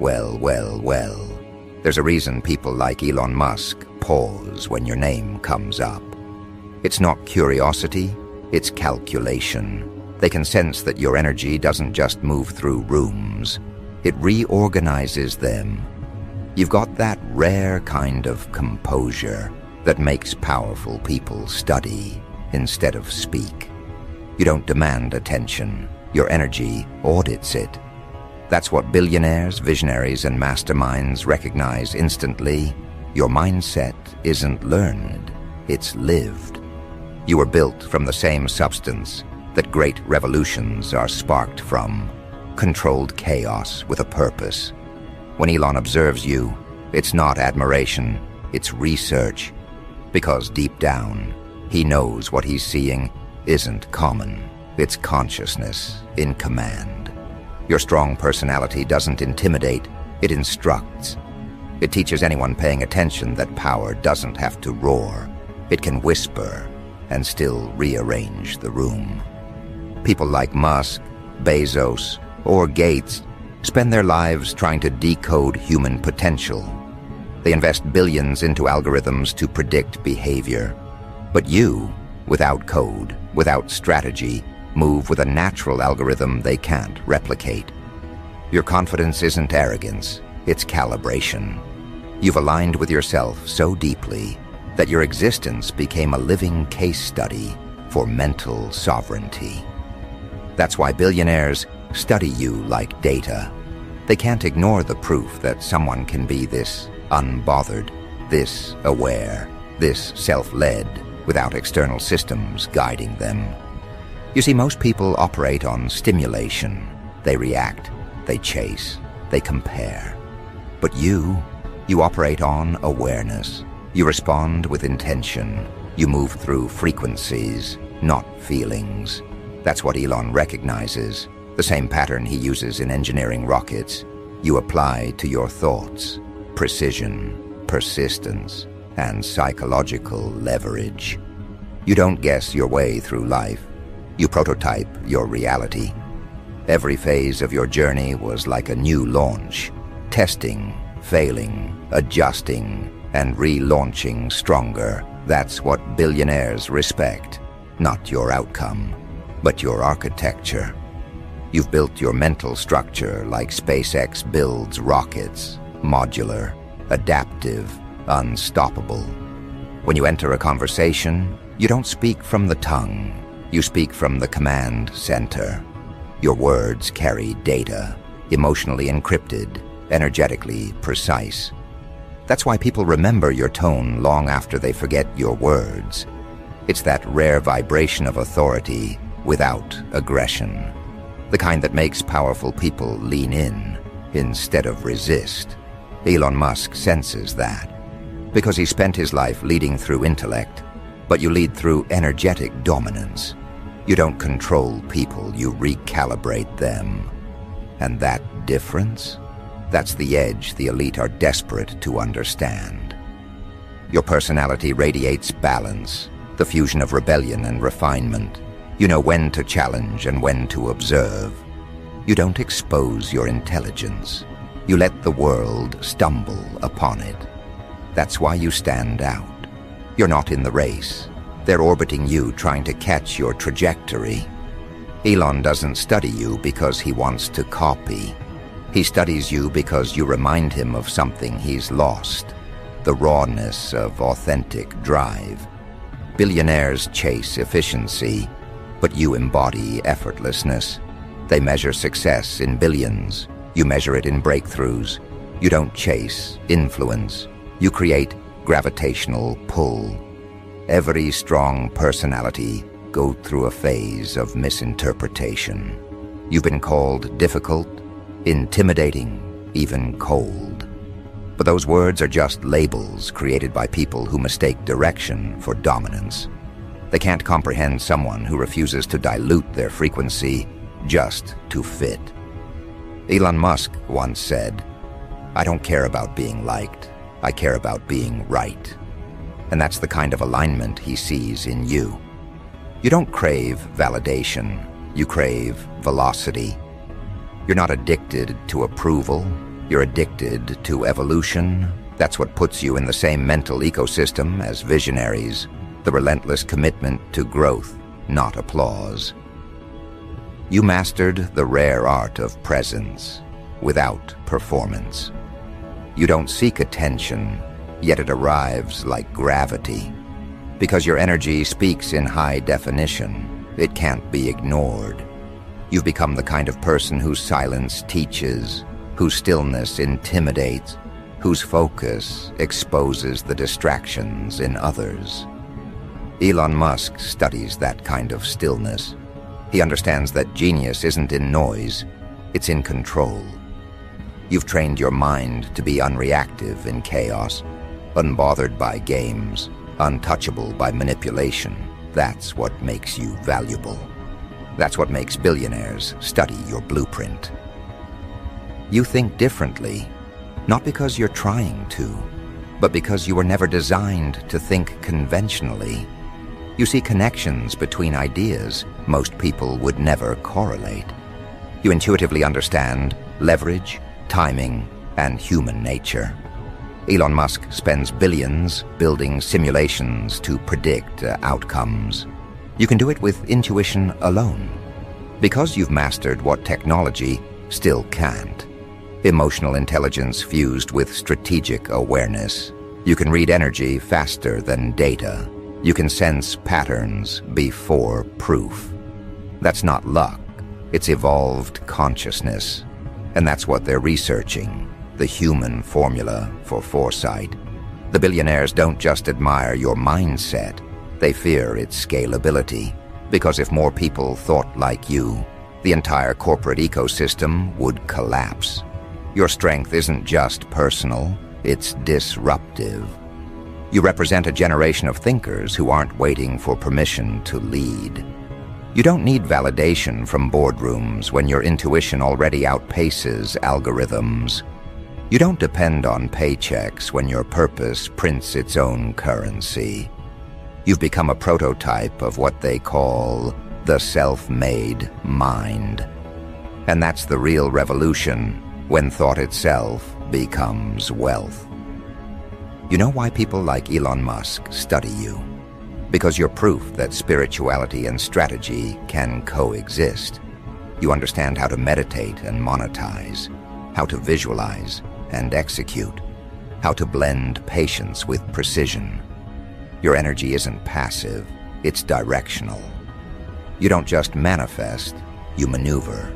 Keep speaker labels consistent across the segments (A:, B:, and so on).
A: Well. There's a reason people like Elon Musk pause when your name comes up. It's not curiosity, it's calculation. They can sense that your energy doesn't just move through rooms, it reorganizes them. You've got that rare kind of composure that makes powerful people study instead of speak. You don't demand attention, your energy audits it. That's what billionaires, visionaries, and masterminds recognize instantly. Your mindset isn't learned, it's lived. You were built from the same substance that great revolutions are sparked from, controlled chaos with a purpose. When Elon observes you, it's not admiration, it's research. Because deep down, he knows what he's seeing isn't common. It's consciousness in command. Your strong personality doesn't intimidate, it instructs. It teaches anyone paying attention that power doesn't have to roar. It can whisper and still rearrange the room. People like Musk, Bezos, or Gates spend their lives trying to decode human potential. They invest billions into algorithms to predict behavior. But you, without code, without strategy, move with a natural algorithm they can't replicate. Your confidence isn't arrogance, it's calibration. You've aligned with yourself so deeply that your existence became a living case study for mental sovereignty. That's why billionaires study you like data. They can't ignore the proof that someone can be this unbothered, this aware, this self-led, without external systems guiding them. You see, most people operate on stimulation. They react, they chase, they compare. But you operate on awareness. You respond with intention. You move through frequencies, not feelings. That's what Elon recognizes, the same pattern he uses in engineering rockets. You apply to your thoughts, precision, persistence, and psychological leverage. You don't guess your way through life. You prototype your reality. Every phase of your journey was like a new launch, testing, failing, adjusting, and relaunching stronger. That's what billionaires respect, not your outcome, but your architecture. You've built your mental structure like SpaceX builds rockets, modular, adaptive, unstoppable. When you enter a conversation, you don't speak from the tongue. You speak from the command center. Your words carry data, emotionally encrypted, energetically precise. That's why people remember your tone long after they forget your words. It's that rare vibration of authority without aggression, the kind that makes powerful people lean in instead of resist. Elon Musk senses that because he spent his life leading through intellect, but you lead through energetic dominance. You don't control people, you recalibrate them. And that difference? That's the edge the elite are desperate to understand. Your personality radiates balance, the fusion of rebellion and refinement. You know when to challenge and when to observe. You don't expose your intelligence. You let the world stumble upon it. That's why you stand out. You're not in the race. They're orbiting you, trying to catch your trajectory. Elon doesn't study you because he wants to copy. He studies you because you remind him of something he's lost, the rawness of authentic drive. Billionaires chase efficiency, but you embody effortlessness. They measure success in billions. You measure it in breakthroughs. You don't chase influence. You create gravitational pull. Every strong personality goes through a phase of misinterpretation. You've been called difficult, intimidating, even cold. But those words are just labels created by people who mistake direction for dominance. They can't comprehend someone who refuses to dilute their frequency just to fit. Elon Musk once said, "I don't care about being liked, I care about being right." And that's the kind of alignment he sees in you. You don't crave validation, you crave velocity. You're not addicted to approval, You're addicted to evolution. That's what puts you in the same mental ecosystem as visionaries, the relentless commitment to growth, not applause. You mastered the rare art of presence without performance. You don't seek attention, yet it arrives like gravity. Because your energy speaks in high definition, it can't be ignored. You've become the kind of person whose silence teaches, whose stillness intimidates, whose focus exposes the distractions in others. Elon Musk studies that kind of stillness. He understands that genius isn't in noise, it's in control. You've trained your mind to be unreactive in chaos, unbothered by games, untouchable by manipulation. That's what makes you valuable. That's what makes billionaires study your blueprint. You think differently, not because you're trying to, but because you were never designed to think conventionally. You see connections between ideas most people would never correlate. You intuitively understand leverage, timing, and human nature. Elon Musk spends billions building simulations to predict outcomes. You can do it with intuition alone, because you've mastered what technology still can't. Emotional intelligence fused with strategic awareness. You can read energy faster than data. You can sense patterns before proof. That's not luck, it's evolved consciousness. And that's what they're researching, the human formula for foresight. The billionaires don't just admire your mindset, they fear its scalability. Because if more people thought like you, the entire corporate ecosystem would collapse. Your strength isn't just personal, it's disruptive. You represent a generation of thinkers who aren't waiting for permission to lead. You don't need validation from boardrooms when your intuition already outpaces algorithms. You don't depend on paychecks when your purpose prints its own currency. You've become a prototype of what they call the self-made mind. And that's the real revolution, when thought itself becomes wealth. You know why people like Elon Musk study you? Because you're proof that spirituality and strategy can coexist. You understand how to meditate and monetize, how to visualize and execute, how to blend patience with precision. Your energy isn't passive, it's directional. You don't just manifest, you maneuver.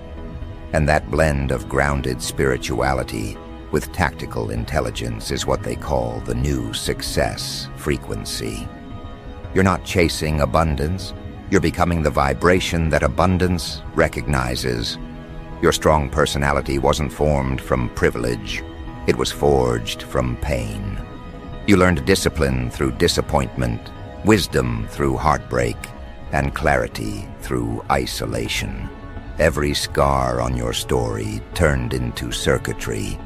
A: And that blend of grounded spirituality with tactical intelligence is what they call the new success frequency. You're not chasing abundance, you're becoming the vibration that abundance recognizes. Your strong personality wasn't formed from privilege, it was forged from pain. You learned discipline through disappointment, wisdom through heartbreak, and clarity through isolation. Every scar on your story turned into circuitry.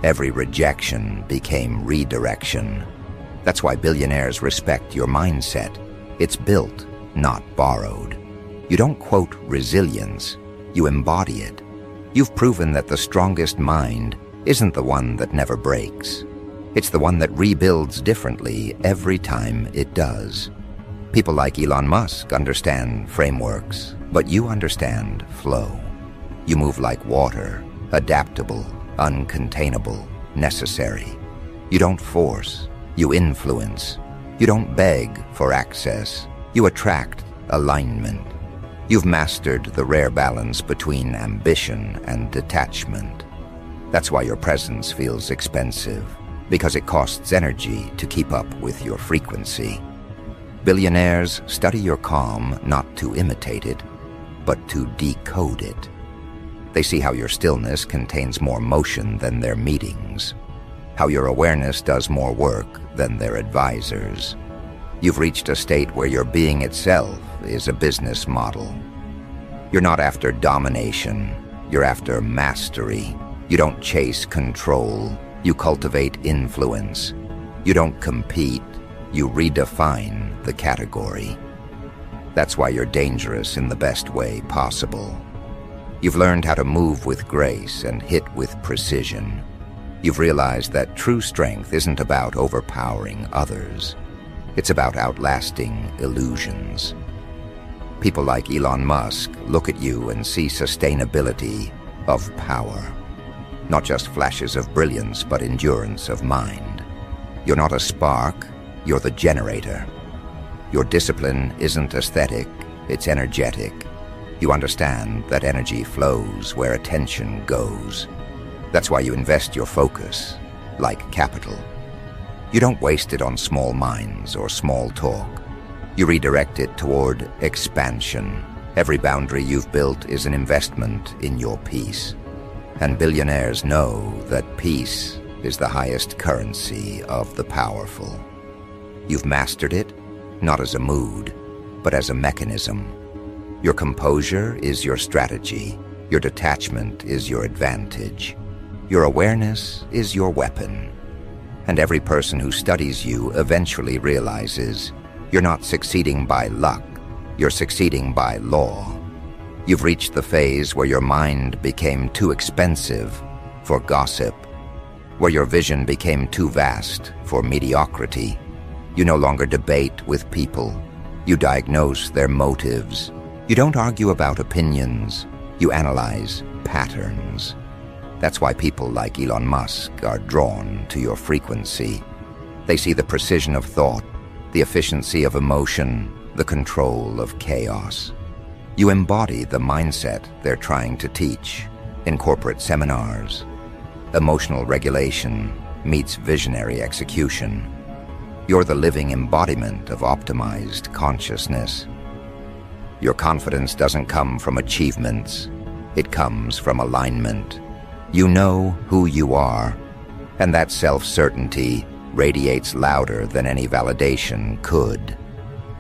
A: Every rejection became redirection. That's why billionaires respect your mindset. It's built, not borrowed. You don't quote resilience, you embody it. You've proven that the strongest mind isn't the one that never breaks. It's the one that rebuilds differently every time it does. People like Elon Musk understand frameworks, but you understand flow. You move like water, adaptable, uncontainable, necessary. You don't force, you influence. You don't beg for access, you attract alignment. You've mastered the rare balance between ambition and detachment. That's why your presence feels expensive, because it costs energy to keep up with your frequency. Billionaires study your calm not to imitate it, but to decode it. They see how your stillness contains more motion than their meetings, how your awareness does more work than their advisors. You've reached a state where your being itself is a business model. You're not after domination, you're after mastery. You don't chase control, you cultivate influence. You don't compete, you redefine the category. That's why you're dangerous in the best way possible. You've learned how to move with grace and hit with precision. You've realized that true strength isn't about overpowering others. It's about outlasting illusions. People like Elon Musk look at you and see sustainability of power. Not just flashes of brilliance, but endurance of mind. You're not a spark, you're the generator. Your discipline isn't aesthetic, it's energetic. You understand that energy flows where attention goes. That's why you invest your focus, like capital. You don't waste it on small minds or small talk. You redirect it toward expansion. Every boundary you've built is an investment in your peace. And billionaires know that peace is the highest currency of the powerful. You've mastered it, not as a mood, but as a mechanism. Your composure is your strategy. Your detachment is your advantage. Your awareness is your weapon. And every person who studies you eventually realizes you're not succeeding by luck, you're succeeding by law. You've reached the phase where your mind became too expensive for gossip, where your vision became too vast for mediocrity. You no longer debate with people. You diagnose their motives. You don't argue about opinions. You analyze patterns. That's why people like Elon Musk are drawn to your frequency. They see the precision of thought, the efficiency of emotion, the control of chaos. You embody the mindset they're trying to teach in corporate seminars. Emotional regulation meets visionary execution. You're the living embodiment of optimized consciousness. Your confidence doesn't come from achievements. It comes from alignment. You know who you are, and that self-certainty radiates louder than any validation could.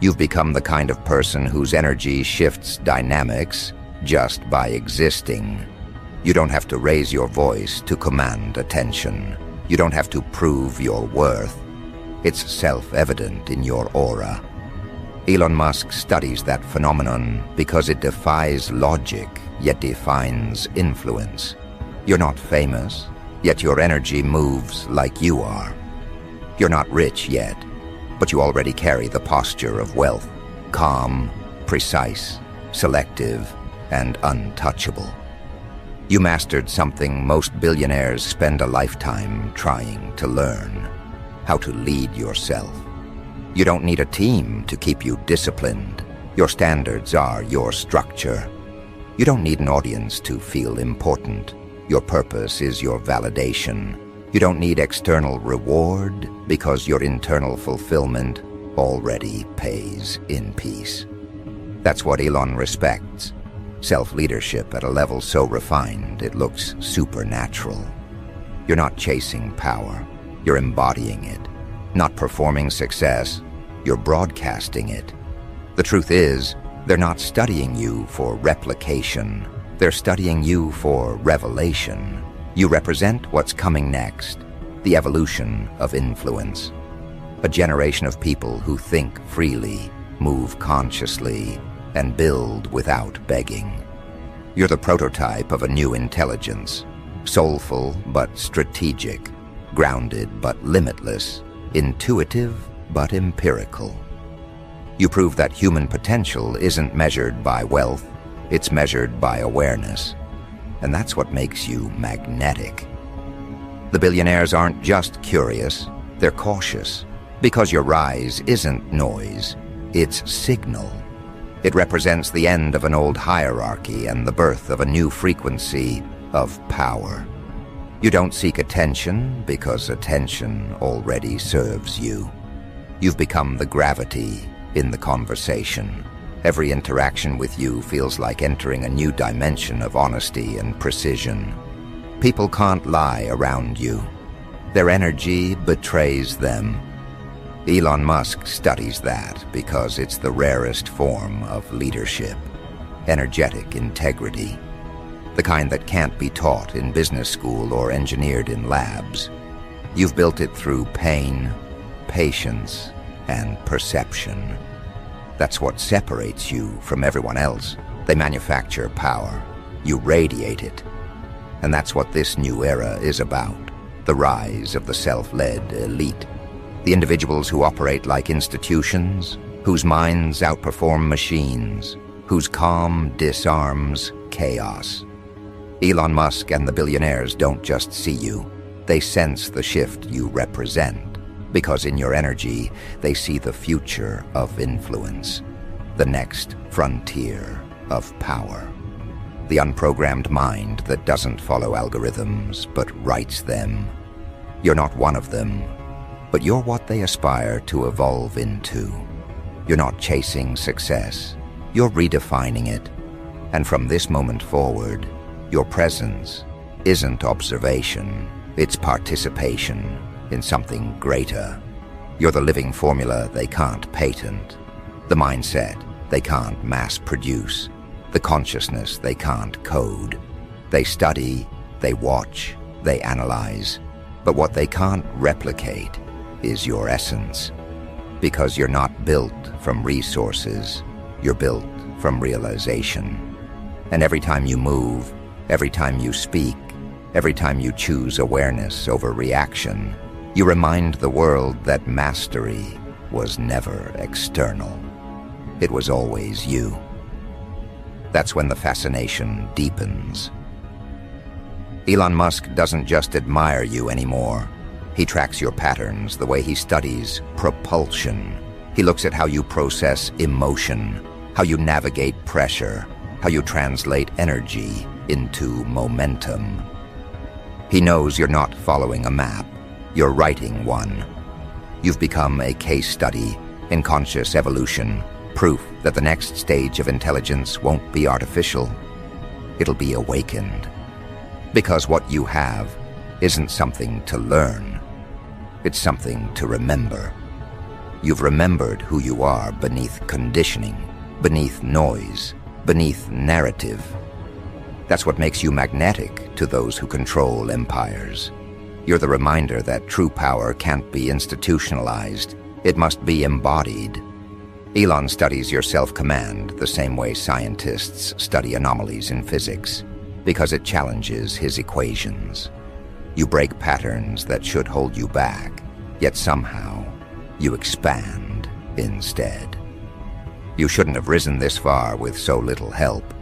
A: You've become the kind of person whose energy shifts dynamics just by existing. You don't have to raise your voice to command attention. You don't have to prove your worth. It's self-evident in your aura. Elon Musk studies that phenomenon because it defies logic, yet defines influence. You're not famous, yet your energy moves like you are. You're not rich yet, but you already carry the posture of wealth, calm, precise, selective, and untouchable. You mastered something most billionaires spend a lifetime trying to learn: how to lead yourself. You don't need a team to keep you disciplined. Your standards are your structure. You don't need an audience to feel important. Your purpose is your validation. You don't need external reward because your internal fulfillment already pays in peace. That's what Elon respects. Self-leadership at a level so refined it looks supernatural. You're not chasing power. You're embodying it. Not performing success. You're broadcasting it. The truth is, they're not studying you for replication. They're studying you for revelation. You represent what's coming next, the evolution of influence. A generation of people who think freely, move consciously, and build without begging. You're the prototype of a new intelligence, soulful but strategic, grounded but limitless, intuitive but empirical. You prove that human potential isn't measured by wealth, it's measured by awareness. And that's what makes you magnetic. The billionaires aren't just curious, they're cautious. Because your rise isn't noise, it's signal. It represents the end of an old hierarchy and the birth of a new frequency of power. You don't seek attention because attention already serves you. You've become the gravity in the conversation. Every interaction with you feels like entering a new dimension of honesty and precision. People can't lie around you. Their energy betrays them. Elon Musk studies that because it's the rarest form of leadership. Energetic integrity. The kind that can't be taught in business school or engineered in labs. You've built it through pain, patience, and perception. That's what separates you from everyone else. They manufacture power. You radiate it. And that's what this new era is about. the rise of the self-led elite, the individuals who operate like institutions, whose minds outperform machines, whose calm disarms chaos. Elon Musk and the billionaires don't just see you, they sense the shift you represent, because in your energy, they see the future of influence, the next frontier of power. The unprogrammed mind that doesn't follow algorithms, but writes them. You're not one of them, but you're what they aspire to evolve into. You're not chasing success, you're redefining it. And from this moment forward, your presence isn't observation, it's participation in something greater. You're the living formula they can't patent, the mindset they can't mass produce, the consciousness they can't code. They study, they watch, they analyze, but what they can't replicate is your essence. Because you're not built from resources, you're built from realization. And every time you move, every time you speak, every time you choose awareness over reaction, you remind the world that mastery was never external. It was always you. That's when the fascination deepens. Elon Musk doesn't just admire you anymore. He tracks your patterns the way he studies propulsion. He looks at how you process emotion, how you navigate pressure, how you translate energy into momentum. He knows you're not following a map, you're writing one. You've become a case study in conscious evolution, proof that the next stage of intelligence won't be artificial, it'll be awakened. Because what you have isn't something to learn, it's something to remember. You've remembered who you are beneath conditioning, beneath noise, beneath narrative. That's what makes you magnetic to those who control empires. You're the reminder that true power can't be institutionalized, it must be embodied. Elon studies your self-command the same way scientists study anomalies in physics, because it challenges his equations. You break patterns that should hold you back, yet somehow you expand instead. You shouldn't have risen this far with so little help,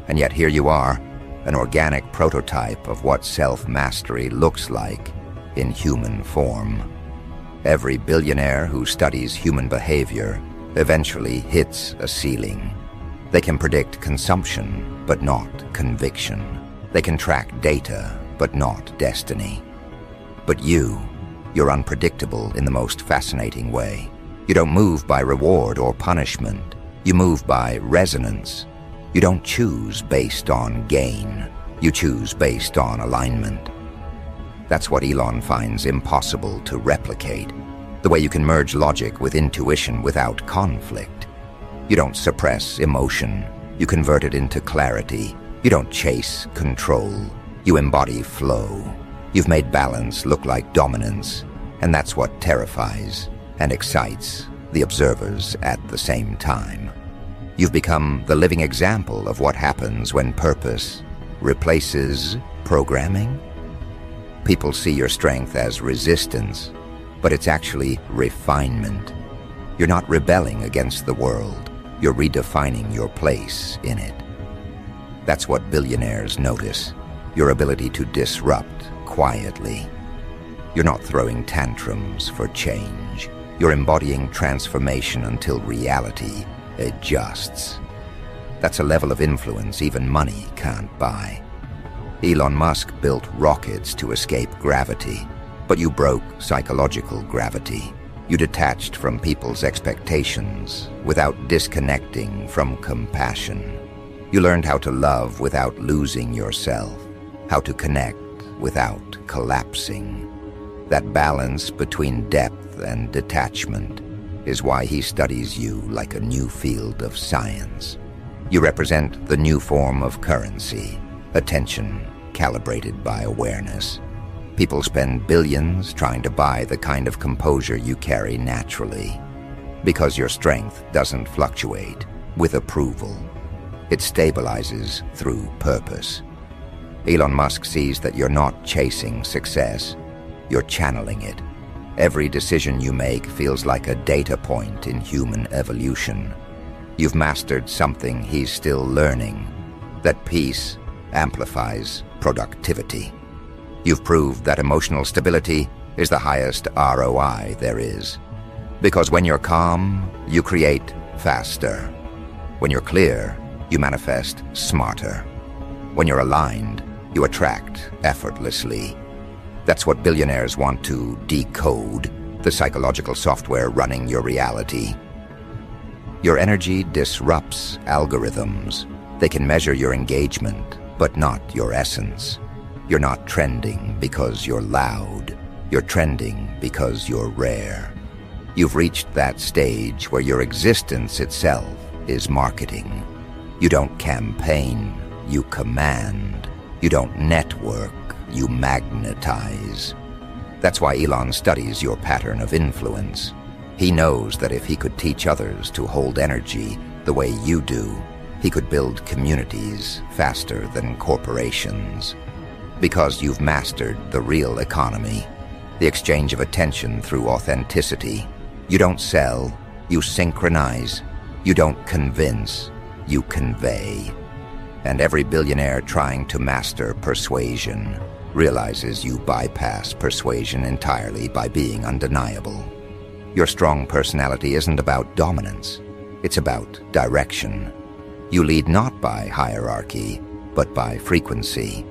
A: and yet here you are, an organic prototype of what self-mastery looks like in human form. Every billionaire who studies human behavior eventually hits a ceiling. They can predict consumption, but not conviction. They can track data, but not destiny. But you're unpredictable in the most fascinating way. You don't move by reward or punishment. You move by resonance. You don't choose based on gain. You choose based on alignment. That's what Elon finds impossible to replicate. The way you can merge logic with intuition without conflict. You don't suppress emotion. You convert it into clarity. You don't chase control. You embody flow. You've made balance look like dominance, and that's what terrifies and excites the observers at the same time. You've become the living example of what happens when purpose replaces programming. People see your strength as resistance, but it's actually refinement. You're not rebelling against the world, you're redefining your place in it. That's what billionaires notice, your ability to disrupt quietly. You're not throwing tantrums for change, you're embodying transformation until reality adjusts. That's a level of influence even money can't buy. Elon Musk built rockets to escape gravity, but you broke psychological gravity. You detached from people's expectations without disconnecting from compassion. You learned how to love without losing yourself, how to connect without collapsing. That balance between depth and detachment is why he studies you like a new field of science. You represent the new form of currency, attention calibrated by awareness. People spend billions trying to buy the kind of composure you carry naturally, because your strength doesn't fluctuate with approval. It stabilizes through purpose. Elon Musk sees that you're not chasing success, you're channeling it. Every decision you make feels like a data point in human evolution. You've mastered something he's still learning, that peace amplifies productivity. You've proved that emotional stability is the highest ROI there is. Because when you're calm, you create faster. When you're clear, you manifest smarter. When you're aligned, you attract effortlessly. That's what billionaires want to decode, the psychological software running your reality. Your energy disrupts algorithms. They can measure your engagement, but not your essence. You're not trending because you're loud. You're trending because you're rare. You've reached that stage where your existence itself is marketing. You don't campaign, you command. You don't network, you magnetize. That's why Elon studies your pattern of influence. He knows that if he could teach others to hold energy the way you do, he could build communities faster than corporations. Because you've mastered the real economy, the exchange of attention through authenticity. You don't sell, you synchronize. You don't convince, you convey. And every billionaire trying to master persuasion realizes you bypass persuasion entirely by being undeniable. Your strong personality isn't about dominance, it's about direction. You lead not by hierarchy, but by frequency.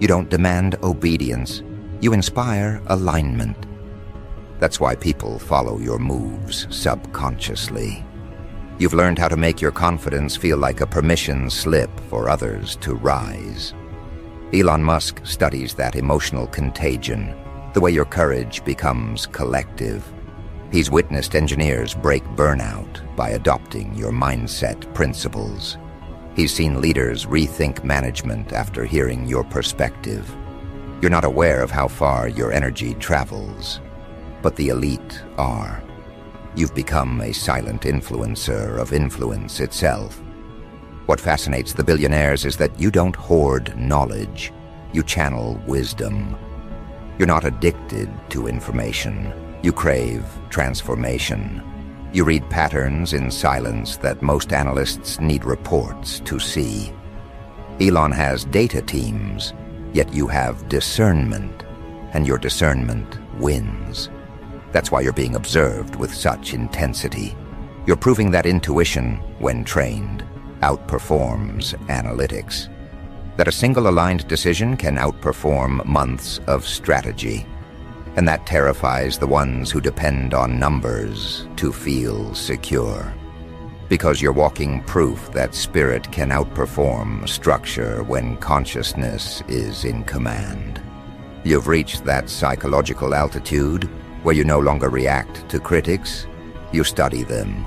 A: You don't demand obedience, you inspire alignment. That's why people follow your moves subconsciously. You've learned how to make your confidence feel like a permission slip for others to rise. Elon Musk studies that emotional contagion, the way your courage becomes collective. He's witnessed engineers break burnout by adopting your mindset principles. He's seen leaders rethink management after hearing your perspective. You're not aware of how far your energy travels, but the elite are. You've become a silent influencer of influence itself. What fascinates the billionaires is that you don't hoard knowledge, you channel wisdom. You're not addicted to information, you crave transformation. You read patterns in silence that most analysts need reports to see. Elon has data teams, yet you have discernment, and your discernment wins. That's why you're being observed with such intensity. You're proving that intuition, when trained, outperforms analytics. That a single aligned decision can outperform months of strategy. And that terrifies the ones who depend on numbers to feel secure. Because you're walking proof that spirit can outperform structure when consciousness is in command. You've reached that psychological altitude where you no longer react to critics, you study them.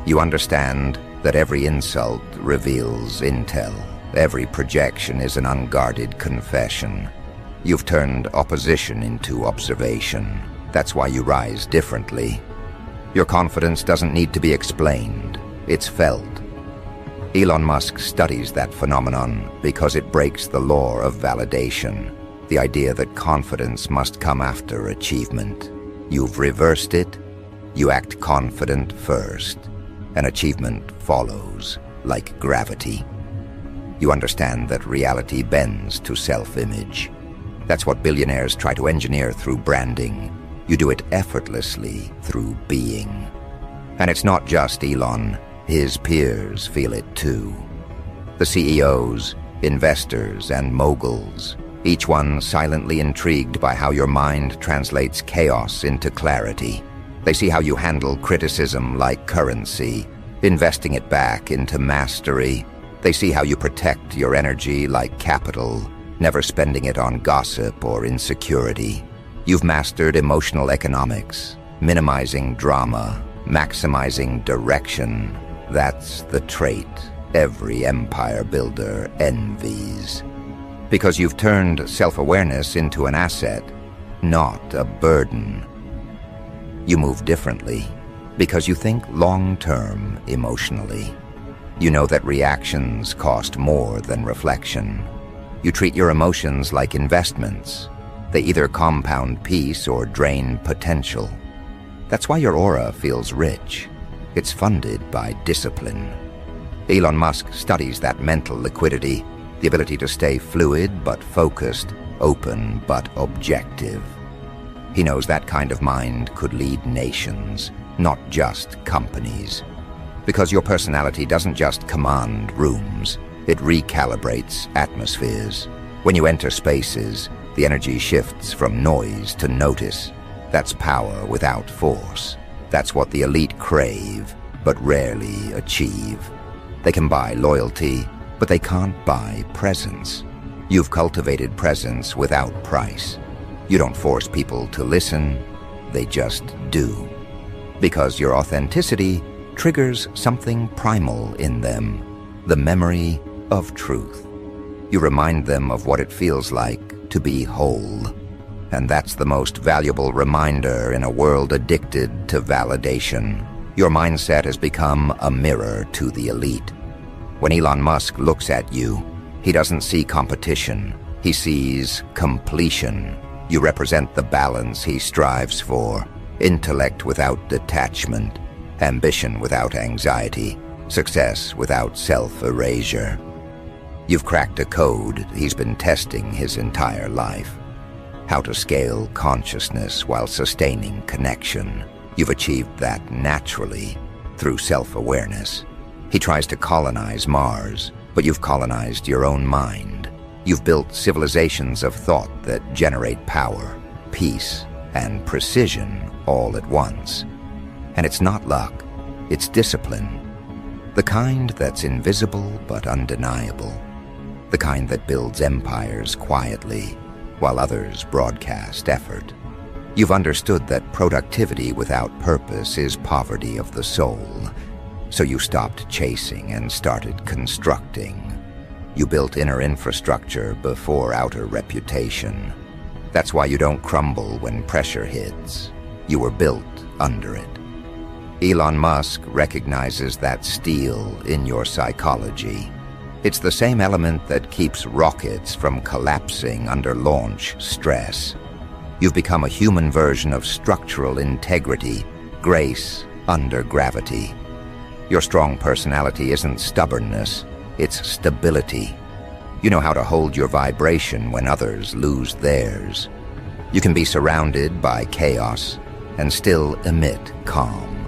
A: You understand that every insult reveals intel. Every projection is an unguarded confession. You've turned opposition into observation. That's why you rise differently. Your confidence doesn't need to be explained. It's felt. Elon Musk studies that phenomenon because it breaks the law of validation, the idea that confidence must come after achievement. You've reversed it. You act confident first, and achievement follows, like gravity. You understand that reality bends to self-image. That's what billionaires try to engineer through branding. You do it effortlessly through being. And it's not just Elon. His peers feel it too. The CEOs, investors, and moguls, each one silently intrigued by how your mind translates chaos into clarity. They see how you handle criticism like currency, investing it back into mastery. They see how you protect your energy like capital, never spending it on gossip or insecurity. You've mastered emotional economics, minimizing drama, maximizing direction. That's the trait every empire builder envies. Because you've turned self-awareness into an asset, not a burden. You move differently because you think long-term emotionally. You know that reactions cost more than reflection. You treat your emotions like investments, They either compound peace or drain potential. That's why your aura feels rich. It's funded by discipline. Elon Musk studies that mental liquidity, the ability to stay fluid but focused, open but objective. He knows that kind of mind could lead nations, not just companies. Because your personality doesn't just command rooms, it recalibrates atmospheres. When you enter spaces, the energy shifts from noise to notice. That's power without force. That's what the elite crave, but rarely achieve. They can buy loyalty, but they can't buy presence. You've cultivated presence without price. You don't force people to listen, they just do. Because your authenticity triggers something primal in them, the memory of truth. You remind them of what it feels like to be whole. And that's the most valuable reminder in a world addicted to validation. Your mindset has become a mirror to the elite. When Elon Musk looks at you, he doesn't see competition, he sees completion. You represent the balance he strives for, intellect without detachment, ambition without anxiety, success without self-erasure. You've cracked a code he's been testing his entire life. How to scale consciousness while sustaining connection. You've achieved that naturally through self-awareness. He tries to colonize Mars, but you've colonized your own mind. You've built civilizations of thought that generate power, peace, and precision all at once. And it's not luck, it's discipline. The kind that's invisible but undeniable. The kind that builds empires quietly, while others broadcast effort. You've understood that productivity without purpose is poverty of the soul. So you stopped chasing and started constructing. You built inner infrastructure before outer reputation. That's why you don't crumble when pressure hits. You were built under it. Elon Musk recognizes that steel in your psychology. It's the same element that keeps rockets from collapsing under launch stress. You've become a human version of structural integrity, grace under gravity. Your strong personality isn't stubbornness, it's stability. You know how to hold your vibration when others lose theirs. You can be surrounded by chaos and still emit calm.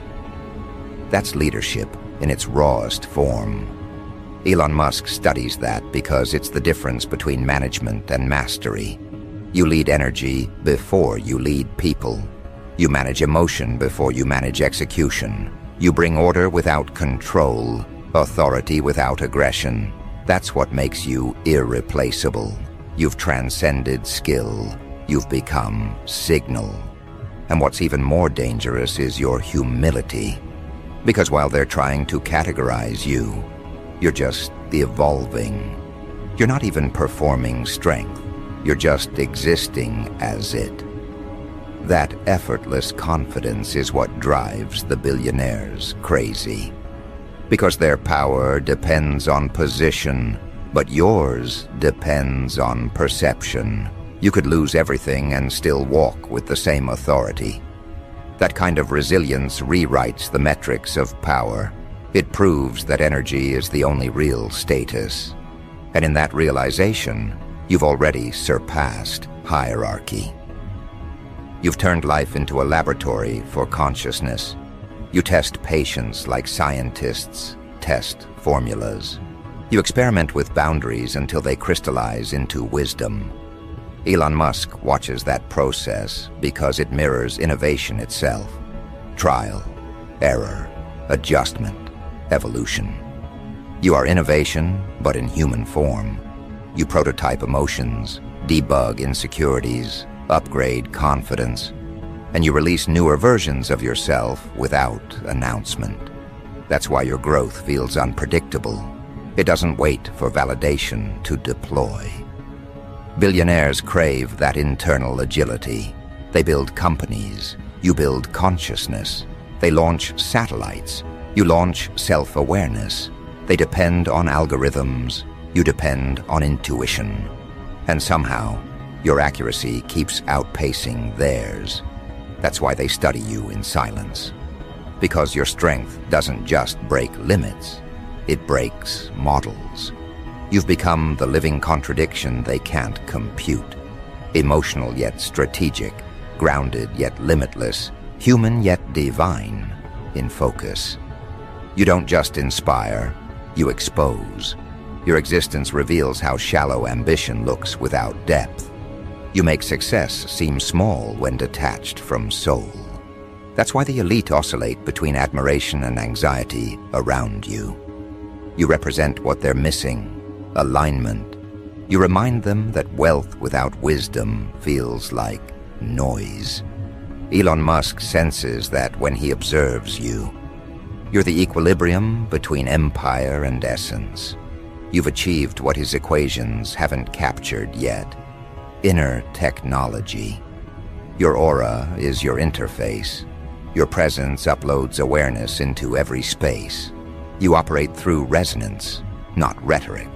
A: That's leadership in its rawest form. Elon Musk studies that because it's the difference between management and mastery. You lead energy before you lead people. You manage emotion before you manage execution. You bring order without control, authority without aggression. That's what makes you irreplaceable. You've transcended skill. You've become signal. And what's even more dangerous is your humility. Because while they're trying to categorize you, you're just evolving. You're not even performing strength. You're just existing as it. That effortless confidence is what drives the billionaires crazy. Because their power depends on position, but yours depends on perception. You could lose everything and still walk with the same authority. That kind of resilience rewrites the metrics of power. It proves that energy is the only real status. And in that realization, you've already surpassed hierarchy. You've turned life into a laboratory for consciousness. You test patience like scientists test formulas. You experiment with boundaries until they crystallize into wisdom. Elon Musk watches that process because it mirrors innovation itself. Trial, error, adjustment, evolution. You are innovation, but in human form. You prototype emotions, debug insecurities, upgrade confidence, and you release newer versions of yourself without announcement. That's why your growth feels unpredictable. It doesn't wait for validation to deploy. Billionaires crave that internal agility. They build companies. You build consciousness. They launch satellites. You launch self-awareness. They depend on algorithms. You depend on intuition. And somehow, Your accuracy keeps outpacing theirs. That's why they study you in silence. Because your strength doesn't just break limits, it breaks models. You've become the living contradiction they can't compute. Emotional yet strategic, grounded yet limitless, human yet divine, in focus. You don't just inspire, you expose. Your existence reveals how shallow ambition looks without depth. You make success seem small when detached from soul. That's why the elite oscillate between admiration and anxiety around you. You represent what they're missing, alignment. You remind them that wealth without wisdom feels like noise. Elon Musk senses that when he observes you. You're the equilibrium between empire and essence. You've achieved what his equations haven't captured yet. Inner technology. Your aura is your interface. Your presence uploads awareness into every space. You operate through resonance, not rhetoric.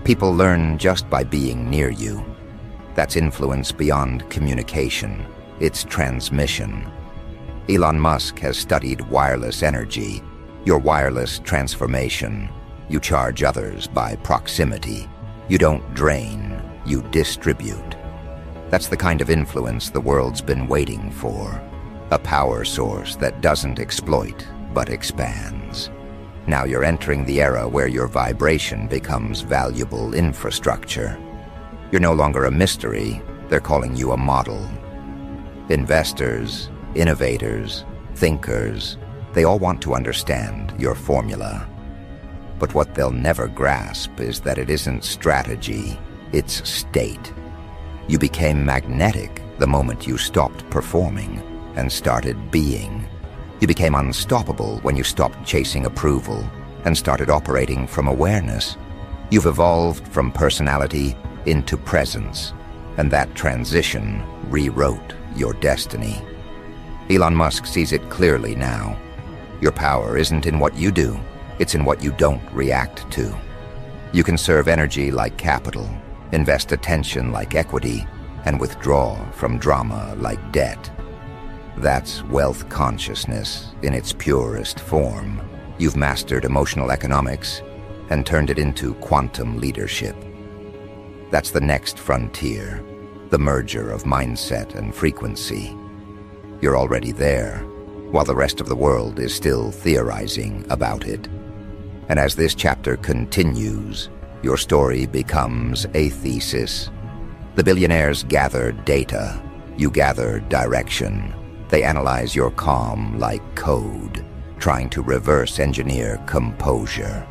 A: People learn just by being near you. That's influence beyond communication. It's transmission. Elon Musk has studied wireless energy, your wireless transformation. You charge others by proximity. You don't drain, you distribute. That's the kind of influence the world's been waiting for. A power source that doesn't exploit, but expands. Now you're entering the era where your vibration becomes valuable infrastructure. You're no longer a mystery, they're calling you a model. Investors, innovators, thinkers, they all want to understand your formula. But what they'll never grasp is that it isn't strategy, it's state. You became magnetic the moment you stopped performing and started being. You became unstoppable when you stopped chasing approval and started operating from awareness. You've evolved from personality into presence, and that transition rewrote your destiny. Elon Musk sees it clearly now. Your power isn't in what you do, it's in what you don't react to. You can serve energy like capital, invest attention like equity, and withdraw from drama like debt. That's wealth consciousness in its purest form. You've mastered emotional economics and turned it into quantum leadership. That's the next frontier, the merger of mindset and frequency. You're already there, while the rest of the world is still theorizing about it. And as this chapter continues, your story becomes a thesis. The billionaires gather data, you gather direction. They analyze your calm like code, trying to reverse engineer composure.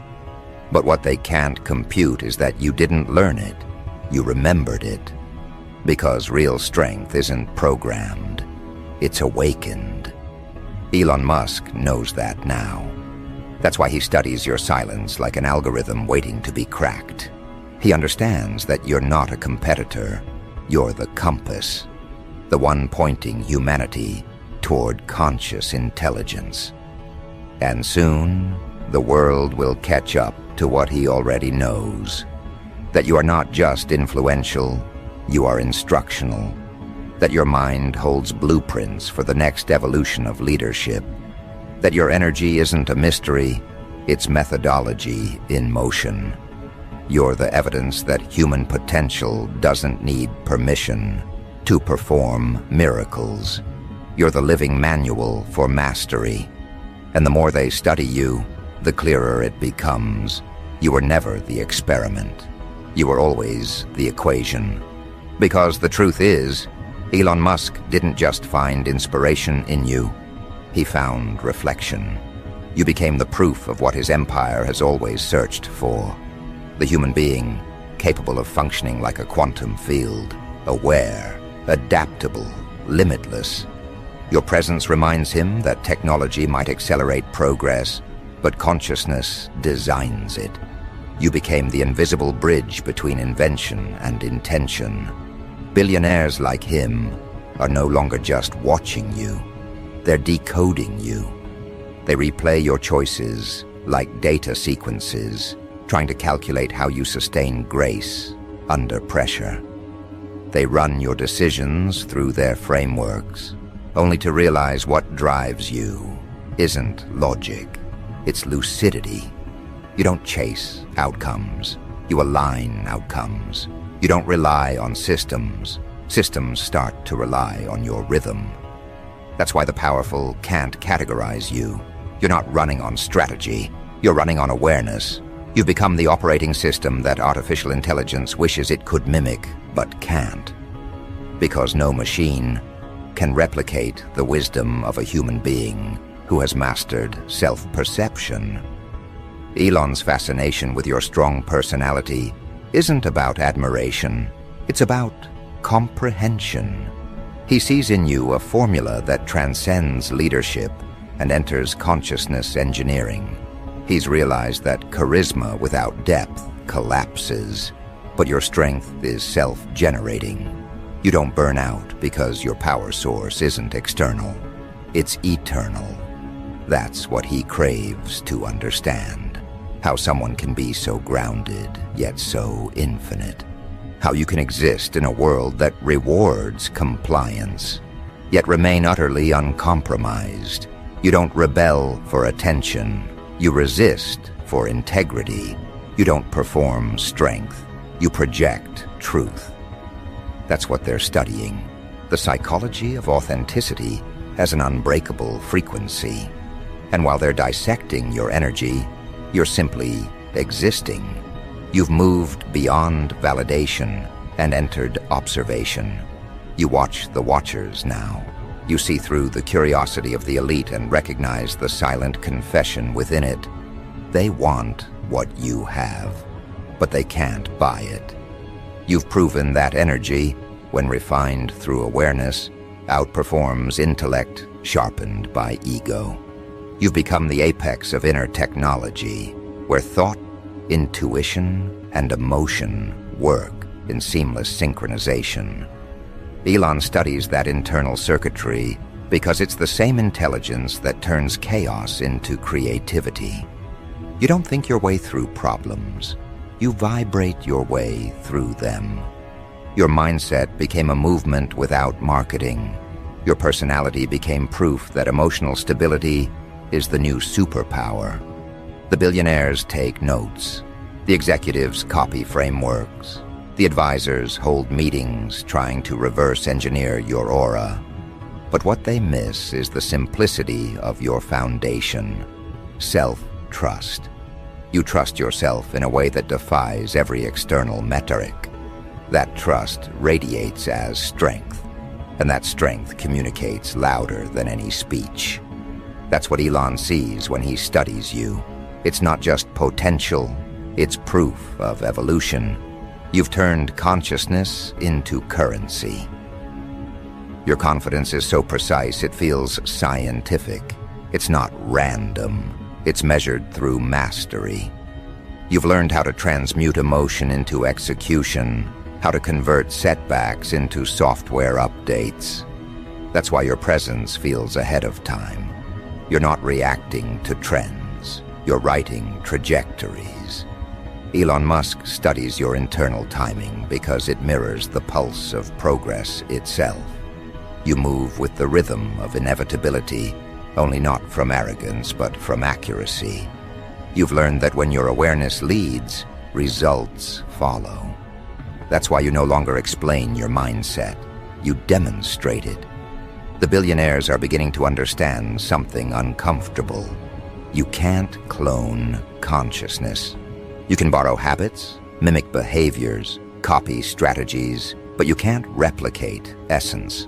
A: But what they can't compute is that you didn't learn it, you remembered it. Because real strength isn't programmed, it's awakened. Elon Musk knows that now. That's why he studies your silence like an algorithm waiting to be cracked. He understands that you're not a competitor, you're the compass, the one pointing humanity toward conscious intelligence. And soon, the world will catch up to what he already knows. That you are not just influential, you are instructional. That your mind holds blueprints for the next evolution of leadership. That your energy isn't a mystery, it's methodology in motion. You're the evidence that human potential doesn't need permission to perform miracles. You're the living manual for mastery. And the more they study you, the clearer it becomes. You were never the experiment. You were always the equation. Because the truth is, Elon Musk didn't just find inspiration in you. He found reflection. You became the proof of what his empire has always searched for. The human being, capable of functioning like a quantum field, aware, adaptable, limitless. Your presence reminds him that technology might accelerate progress, but consciousness designs it. You became the invisible bridge between invention and intention. Billionaires like him are no longer just watching you. They're decoding you. They replay your choices like data sequences, trying to calculate how you sustain grace under pressure. They run your decisions through their frameworks, only to realize what drives you isn't logic, it's lucidity. You don't chase outcomes, you align outcomes. You don't rely on systems. Systems start to rely on your rhythm. That's why the powerful can't categorize you. You're not running on strategy, you're running on awareness. You've become the operating system that artificial intelligence wishes it could mimic, but can't. Because no machine can replicate the wisdom of a human being who has mastered self-perception. Elon's fascination with your strong personality isn't about admiration, it's about comprehension. He sees in you a formula that transcends leadership and enters consciousness engineering. He's realized that charisma without depth collapses, but your strength is self-generating. You don't burn out because your power source isn't external, it's eternal. That's what he craves to understand. How someone can be so grounded, yet so infinite. How you can exist in a world that rewards compliance, yet remain utterly uncompromised. You don't rebel for attention. You resist for integrity. You don't perform strength. You project truth. That's what they're studying. The psychology of authenticity has an unbreakable frequency. And while they're dissecting your energy, you're simply existing. You've moved beyond validation and entered observation. You watch the watchers now. You see through the curiosity of the elite and recognize the silent confession within it. They want what you have, but they can't buy it. You've proven that energy, when refined through awareness, outperforms intellect sharpened by ego. You've become the apex of inner technology, where thought, intuition, and emotion work in seamless synchronization. Elon studies that internal circuitry because it's the same intelligence that turns chaos into creativity. You don't think your way through problems. You vibrate your way through them. Your mindset became a movement without marketing. Your personality became proof that emotional stability is the new superpower. The billionaires take notes. The executives copy frameworks. The advisors hold meetings trying to reverse engineer your aura. But what they miss is the simplicity of your foundation, self-trust. You trust yourself in a way that defies every external metric. That trust radiates as strength, and that strength communicates louder than any speech. That's what Elon sees when he studies you. It's not just potential, it's proof of evolution. You've turned consciousness into currency. Your confidence is so precise it feels scientific. It's not random. It's measured through mastery. You've learned how to transmute emotion into execution, how to convert setbacks into software updates. That's why your presence feels ahead of time. You're not reacting to trends. You're writing trajectories. Elon Musk studies your internal timing because it mirrors the pulse of progress itself. You move with the rhythm of inevitability, only not from arrogance but from accuracy. You've learned that when your awareness leads, results follow. That's why you no longer explain your mindset. You demonstrate it. The billionaires are beginning to understand something uncomfortable. You can't clone consciousness. You can borrow habits, mimic behaviors, copy strategies, but you can't replicate essence.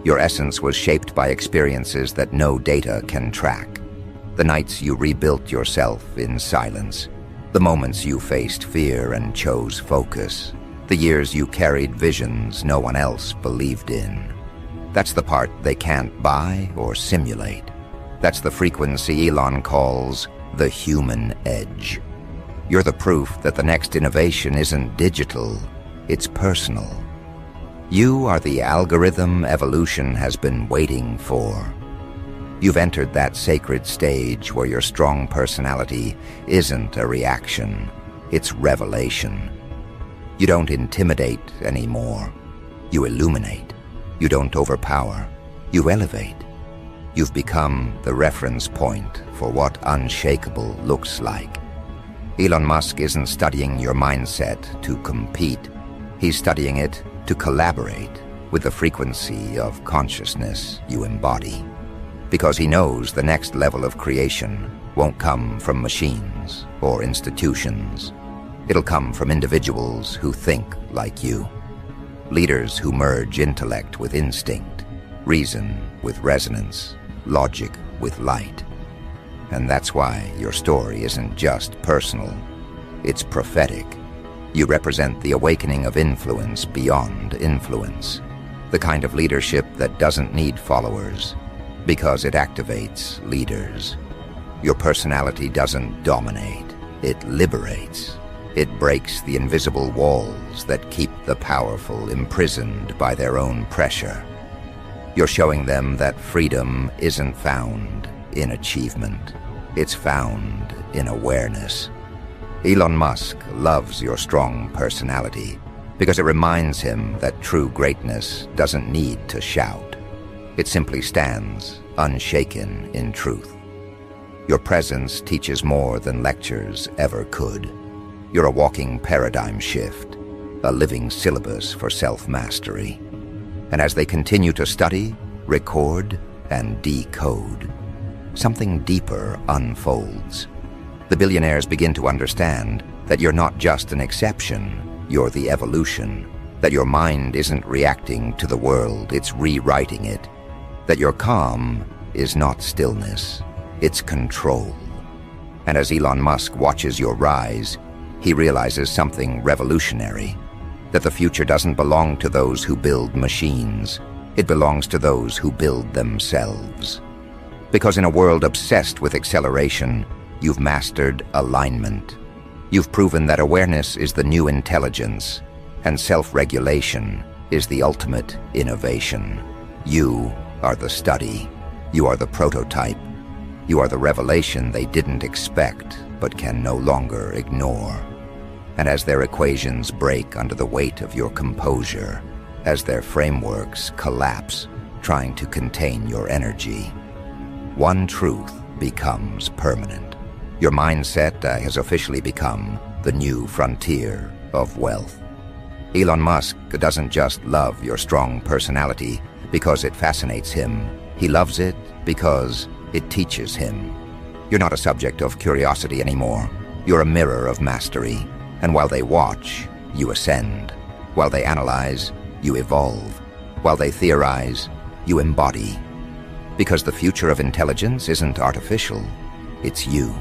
A: Your essence was shaped by experiences that no data can track. The nights you rebuilt yourself in silence, the moments you faced fear and chose focus, the years you carried visions no one else believed in. That's the part they can't buy or simulate. That's the frequency Elon calls the human edge. You're the proof that the next innovation isn't digital, it's personal. You are the algorithm evolution has been waiting for. You've entered that sacred stage where your strong personality isn't a reaction, it's revelation. You don't intimidate anymore. You illuminate. You don't overpower. You elevate. You've become the reference point for what unshakable looks like. Elon Musk isn't studying your mindset to compete. He's studying it to collaborate with the frequency of consciousness you embody. Because he knows the next level of creation won't come from machines or institutions. It'll come from individuals who think like you. Leaders who merge intellect with instinct, reason with resonance, logic with light. And that's why your story isn't just personal, it's prophetic. You represent the awakening of influence beyond influence, the kind of leadership that doesn't need followers, because it activates leaders. Your personality doesn't dominate, it liberates. It breaks the invisible walls that keep the powerful imprisoned by their own pressure. You're showing them that freedom isn't found in achievement. It's found in awareness. Elon Musk loves your strong personality because it reminds him that true greatness doesn't need to shout. It simply stands unshaken in truth. Your presence teaches more than lectures ever could. You're a walking paradigm shift, a living syllabus for self-mastery. And as they continue to study, record, and decode, something deeper unfolds. The billionaires begin to understand that you're not just an exception, you're the evolution, that your mind isn't reacting to the world, it's rewriting it, that your calm is not stillness, it's control. And as Elon Musk watches your rise, he realizes something revolutionary, that the future doesn't belong to those who build machines, it belongs to those who build themselves. Because in a world obsessed with acceleration, you've mastered alignment. You've proven that awareness is the new intelligence, and self-regulation is the ultimate innovation. You are the study. You are the prototype. You are the revelation they didn't expect, but can no longer ignore. And as their equations break under the weight of your composure, as their frameworks collapse, trying to contain your energy, one truth becomes permanent. Your mindset has officially become the new frontier of wealth. Elon Musk doesn't just love your strong personality because it fascinates him. He loves it because it teaches him. You're not a subject of curiosity anymore. You're a mirror of mastery. And while they watch, you ascend. While they analyze, you evolve. While they theorize, you embody. Because the future of intelligence isn't artificial, it's you.